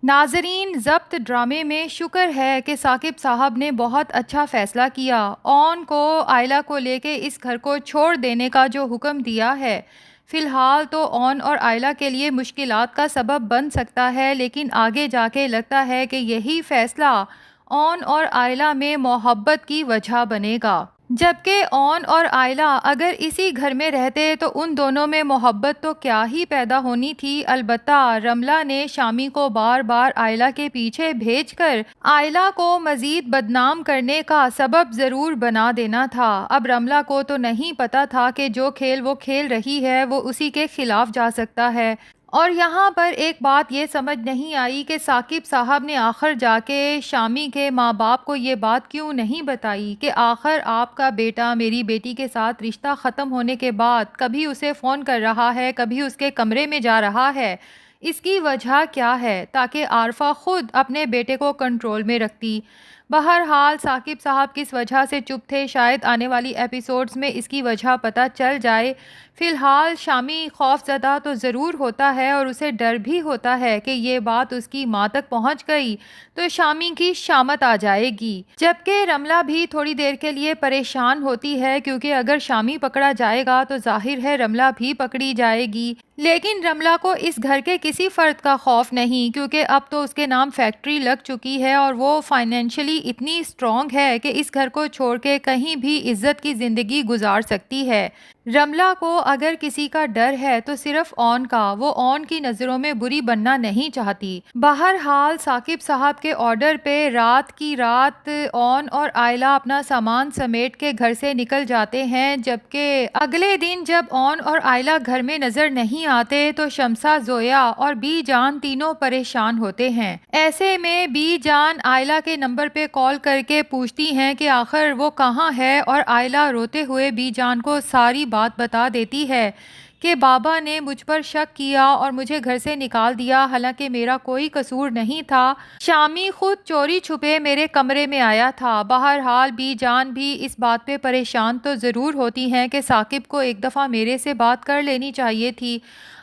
ناظرین، ضبط ڈرامے میں شکر ہے کہ ثاقب صاحب نے بہت اچھا فیصلہ کیا۔ اون کو آئلہ کو لے کے اس گھر کو چھوڑ دینے کا جو حکم دیا ہے، فی الحال تو اون اور آئلہ کے لیے مشکلات کا سبب بن سکتا ہے، لیکن آگے جا کے لگتا ہے کہ یہی فیصلہ اون اور آئلہ میں محبت کی وجہ بنے گا۔ جبکہ اون اور آئلہ اگر اسی گھر میں رہتے تو ان دونوں میں محبت تو کیا ہی پیدا ہونی تھی۔ البتہ رملہ نے شامی کو بار بار آئلہ کے پیچھے بھیج کر آئلہ کو مزید بدنام کرنے کا سبب ضرور بنا دینا تھا۔ اب رملہ کو تو نہیں پتا تھا کہ جو کھیل وہ کھیل رہی ہے وہ اسی کے خلاف جا سکتا ہے، اور یہاں پر ایک بات یہ سمجھ نہیں آئی کہ ثاقب صاحب نے آخر جا کے شامی کے ماں باپ کو یہ بات کیوں نہیں بتائی کہ آخر آپ کا بیٹا میری بیٹی کے ساتھ رشتہ ختم ہونے کے بعد کبھی اسے فون کر رہا ہے، کبھی اس کے کمرے میں جا رہا ہے، اس کی وجہ کیا ہے، تاکہ عارفہ خود اپنے بیٹے کو کنٹرول میں رکھتی۔ بہرحال ثاقب صاحب کس وجہ سے چپ تھے، شاید آنے والی ایپیسوڈز میں اس کی وجہ پتہ چل جائے۔ فی الحال شامی خوف زدہ تو ضرور ہوتا ہے اور اسے ڈر بھی ہوتا ہے کہ یہ بات اس کی ماں تک پہنچ گئی تو شامی کی شامت آ جائے گی۔ جبکہ رملہ بھی تھوڑی دیر کے لیے پریشان ہوتی ہے، کیونکہ اگر شامی پکڑا جائے گا تو ظاہر ہے رملہ بھی پکڑی جائے گی۔ لیکن رملہ کو اس گھر کے کسی فرد کا خوف نہیں، کیونکہ اب تو اس کے نام فیکٹری لگ چکی ہے اور وہ فائنینشلی اتنی اسٹرانگ ہے کہ اس گھر کو چھوڑ کے کہیں بھی عزت کی زندگی گزار سکتی ہے۔ رملہ کو اگر کسی کا ڈر ہے تو صرف اون کا، وہ اون کی نظروں میں بری بننا نہیں چاہتی۔ بہرحال ثاقب صاحب کے آرڈر پہ رات کی رات اون اور آئلہ اپنا سامان سمیٹ کے گھر سے نکل جاتے ہیں، جبکہ اگلے دن جب اون اور آئلہ گھر میں نظر نہیں آتے تو شمسہ، زویا اور بی جان تینوں پریشان ہوتے ہیں۔ ایسے میں بی جان آئلہ کے نمبر پہ کال کر کے پوچھتی ہیں کہ آخر وہ کہاں ہے، اور آئلہ روتے ہوئے بی جان کو ساری بات بتا دیتی ہے کہ بابا نے مجھ پر شک کیا اور مجھے گھر سے نکال دیا، حالانکہ میرا کوئی قصور نہیں تھا، شامی خود چوری چھپے میرے کمرے میں آیا تھا۔ بہرحال بی جان بھی اس بات پہ پریشان تو ضرور ہوتی ہیں کہ ثاقب کو ایک دفعہ میرے سے بات کر لینی چاہیے تھی۔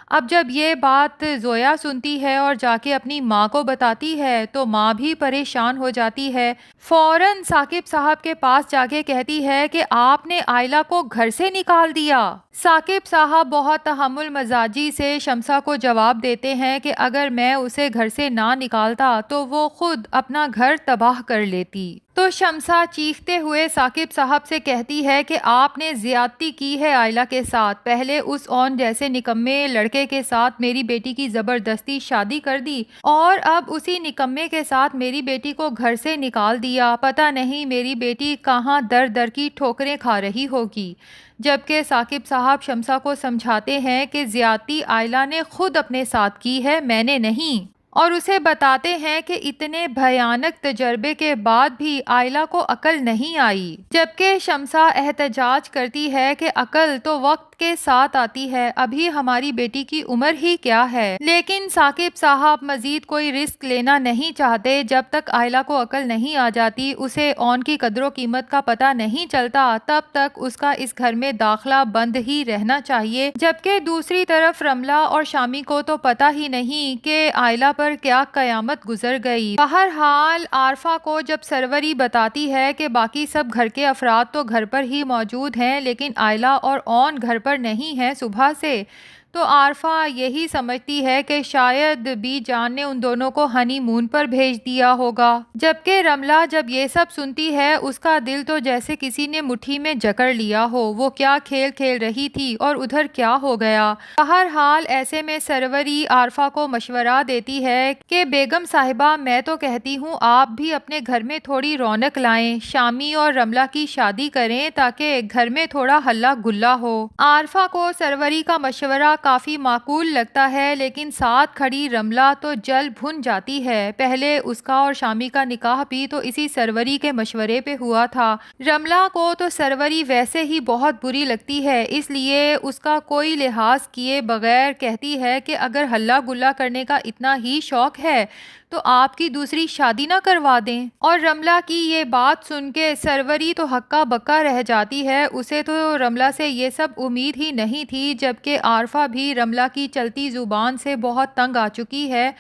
اب جب یہ بات زویا سنتی ہے اور جا کے اپنی ماں کو بتاتی ہے تو ماں بھی پریشان ہو جاتی ہے، فوراً ثاقب صاحب کے پاس جا کے کہتی ہے کہ آپ نے آئلہ کو گھر سے نکال دیا۔ ثاقب صاحب بہت تحمل مزاجی سے شمسہ کو جواب دیتے ہیں کہ اگر میں اسے گھر سے نہ نکالتا تو وہ خود اپنا گھر تباہ کر لیتی۔ تو شمسہ چیختے ہوئے ثاقب صاحب سے کہتی ہے کہ آپ نے زیادتی کی ہے آئلہ کے ساتھ، پہلے اس اون جیسے نکمے لڑکے کے ساتھ میری بیٹی کی زبردستی شادی کر دی اور اب اسی نکمے کے ساتھ میری بیٹی کو گھر سے نکال دیا، پتہ نہیں میری بیٹی کہاں در در کی ٹھوکریں کھا رہی ہوگی۔ جبکہ ثاقب صاحب شمسہ کو سمجھاتے ہیں کہ زیادتی آئلہ نے خود اپنے ساتھ کی ہے، میں نے نہیں، اور اسے بتاتے ہیں کہ اتنے بھیانک تجربے کے بعد بھی آئلہ کو عقل نہیں آئی۔ جبکہ شمسہ احتجاج کرتی ہے کہ عقل تو وقت کے ساتھ آتی ہے، ابھی ہماری بیٹی کی عمر ہی کیا ہے۔ لیکن ثاقب صاحب مزید کوئی رسک لینا نہیں چاہتے، جب تک آئلہ کو عقل نہیں آ جاتی، اسے اون کی قدر و قیمت کا پتہ نہیں چلتا، تب تک اس کا اس گھر میں داخلہ بند ہی رہنا چاہیے۔ جبکہ دوسری طرف رملہ اور شامی کو تو پتہ ہی نہیں کہ آئلہ پر کیا قیامت گزر گئی۔ بہرحال عارفہ کو جب سروری بتاتی ہے کہ باقی سب گھر کے افراد تو گھر پر ہی موجود ہیں لیکن آئلہ اور اون گھر پر نہیں ہے صبح سے، تو عارفہ یہی سمجھتی ہے کہ شاید بی جان نے ان دونوں کو ہنی مون پر بھیج دیا ہوگا۔ جبکہ رملہ جب یہ سب سنتی ہے اس کا دل تو جیسے کسی نے مٹھی میں جکڑ لیا ہو، وہ کیا کھیل کھیل رہی تھی اور ادھر کیا ہو گیا۔ بہرحال ایسے میں سروری عارفہ کو مشورہ دیتی ہے کہ بیگم صاحبہ، میں تو کہتی ہوں آپ بھی اپنے گھر میں تھوڑی رونق لائیں، شامی اور رملہ کی شادی کریں تاکہ گھر میں تھوڑا ہلا گلا ہو۔ عارفہ کو سروری کا مشورہ کافی معقول لگتا ہے، لیکن ساتھ کھڑی رملہ تو جل بھن جاتی ہے۔ پہلے اس کا اور شامی کا نکاح بھی تو اسی سروری کے مشورے پہ ہوا تھا۔ رملہ کو تو سروری ویسے ہی بہت بری لگتی ہے، اس لیے اس کا کوئی لحاظ کیے بغیر کہتی ہے کہ اگر ہلا گلا کرنے کا اتنا ہی شوق ہے تو آپ کی دوسری شادی نہ کروا دیں؟ اور رملہ کی یہ بات سن کے سروری تو ہکا بکا رہ جاتی ہے. اسے تو رملہ سے یہ سب امید ہی نہیں تھی، جبکہ عارفہ بھی رملہ کی چلتی زبان سے بہت تنگ آ چکی ہے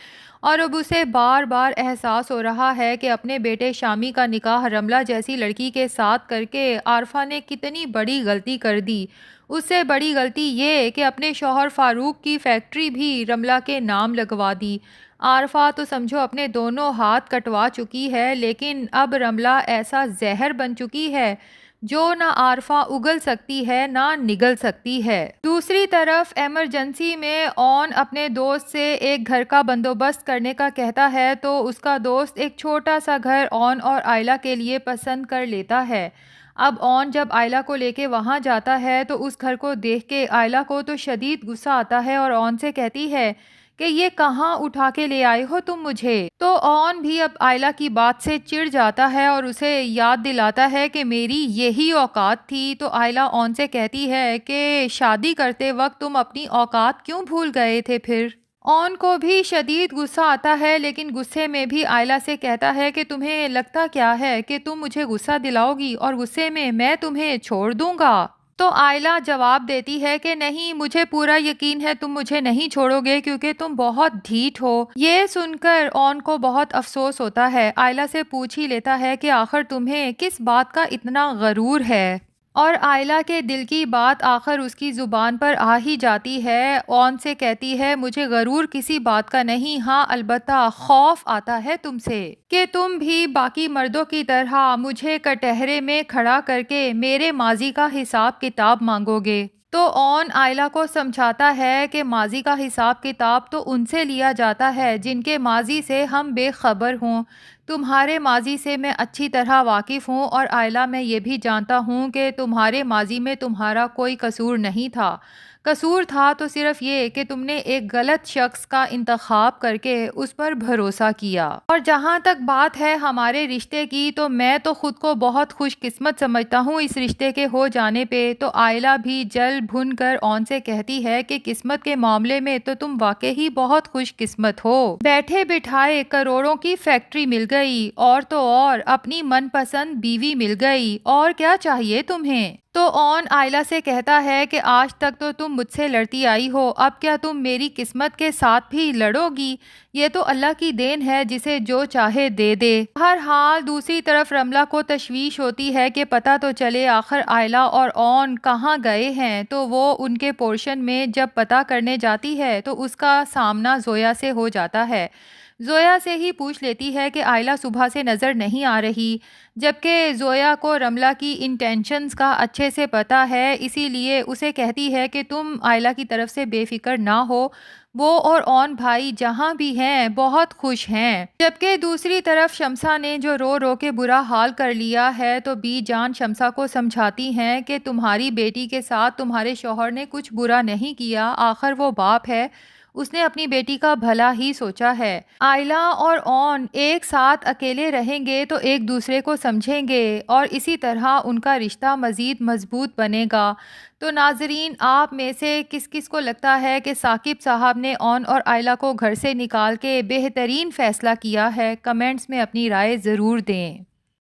اور اب اسے بار بار احساس ہو رہا ہے کہ اپنے بیٹے شامی کا نکاح رملہ جیسی لڑکی کے ساتھ کر کے عارفہ نے کتنی بڑی غلطی کر دی. اس سے بڑی غلطی یہ کہ اپنے شوہر فاروق کی فیکٹری بھی رملہ کے نام لگوا دی. عارفہ تو سمجھو اپنے دونوں ہاتھ کٹوا چکی ہے، لیکن اب رملہ ایسا زہر بن چکی ہے جو نہ عارفہ اگل سکتی ہے نہ نگل سکتی ہے. دوسری طرف ایمرجنسی میں اون اپنے دوست سے ایک گھر کا بندوبست کرنے کا کہتا ہے تو اس کا دوست ایک چھوٹا سا گھر اون اور آئلہ کے لیے پسند کر لیتا ہے. اب اون جب آئلہ کو لے کے وہاں جاتا ہے تو اس گھر کو دیکھ کے آئلہ کو تو شدید غصہ آتا ہے اور اون سے کہتی ہے کہ یہ کہاں اٹھا کے لے آئے ہو تم مجھے. تو اون بھی اب آئلہ کی بات سے چڑ جاتا ہے اور اسے یاد دلاتا ہے کہ میری یہی اوقات تھی. تو آئلہ اون سے کہتی ہے کہ شادی کرتے وقت تم اپنی اوقات کیوں بھول گئے تھے پھر؟ اون کو بھی شدید غصہ آتا ہے، لیکن غصے میں بھی آئلہ سے کہتا ہے کہ تمہیں لگتا کیا ہے کہ تم مجھے غصہ دلاؤ گی اور غصے میں تمہیں چھوڑ دوں گا؟ تو آئلہ جواب دیتی ہے کہ نہیں، مجھے پورا یقین ہے تم مجھے نہیں چھوڑو گے کیونکہ تم بہت ڈھیٹ ہو. یہ سن کر اون کو بہت افسوس ہوتا ہے. آئلہ سے پوچھ ہی لیتا ہے کہ آخر تمہیں کس بات کا اتنا غرور ہے؟ اور آئلہ کے دل کی بات آخر اس کی زبان پر آ ہی جاتی ہے. اون سے کہتی ہے مجھے غرور کسی بات کا نہیں، ہاں البتہ خوف آتا ہے تم سے کہ تم بھی باقی مردوں کی طرح مجھے کٹہرے میں کھڑا کر کے میرے ماضی کا حساب کتاب مانگو گے. تو اون آئلہ کو سمجھاتا ہے کہ ماضی کا حساب کتاب تو ان سے لیا جاتا ہے جن کے ماضی سے ہم بے خبر ہوں. تمہارے ماضی سے میں اچھی طرح واقف ہوں اور آئلہ میں یہ بھی جانتا ہوں کہ تمہارے ماضی میں تمہارا کوئی قصور نہیں تھا. قصور تھا تو صرف یہ کہ تم نے ایک غلط شخص کا انتخاب کر کے اس پر بھروسہ کیا. اور جہاں تک بات ہے ہمارے رشتے کی، تو میں تو خود کو بہت خوش قسمت سمجھتا ہوں اس رشتے کے ہو جانے پہ. تو آئلہ بھی جل بھن کر اون سے کہتی ہے کہ قسمت کے معاملے میں تو تم واقعی بہت خوش قسمت ہو. بیٹھے بٹھائے کروڑوں کی فیکٹری مل گئی اور تو اور اپنی من پسند بیوی مل گئی، اور کیا چاہیے تمہیں؟ تو اون آئلہ سے کہتا ہے کہ آج تک تو تم مجھ سے لڑتی آئی ہو، اب کیا تم میری قسمت کے ساتھ بھی لڑو گی؟ یہ تو اللہ کی دین ہے جسے جو چاہے دے دے. ہر حال دوسری طرف رملہ کو تشویش ہوتی ہے کہ پتہ تو چلے آخر آئلہ اور اون کہاں گئے ہیں. تو وہ ان کے پورشن میں جب پتہ کرنے جاتی ہے تو اس کا سامنا زویا سے ہو جاتا ہے. زویا سے ہی پوچھ لیتی ہے کہ آئلہ صبح سے نظر نہیں آ رہی، جبکہ زویا کو رملہ کی انٹینشنز کا اچھے سے پتہ ہے، اسی لیے اسے کہتی ہے کہ تم آئلہ کی طرف سے بے فکر نہ ہو، وہ اور اون بھائی جہاں بھی ہیں بہت خوش ہیں. جبکہ دوسری طرف شمسہ نے جو رو رو کے برا حال کر لیا ہے تو بی جان شمسہ کو سمجھاتی ہیں کہ تمہاری بیٹی کے ساتھ تمہارے شوہر نے کچھ برا نہیں کیا، آخر وہ باپ ہے، اس نے اپنی بیٹی کا بھلا ہی سوچا ہے. آئلہ اور اون ایک ساتھ اکیلے رہیں گے تو ایک دوسرے کو سمجھیں گے اور اسی طرح ان کا رشتہ مزید مضبوط بنے گا. تو ناظرین، آپ میں سے کس کس کو لگتا ہے کہ ثاقب صاحب نے اون اور آئلہ کو گھر سے نکال کے بہترین فیصلہ کیا ہے؟ کمنٹس میں اپنی رائے ضرور دیں.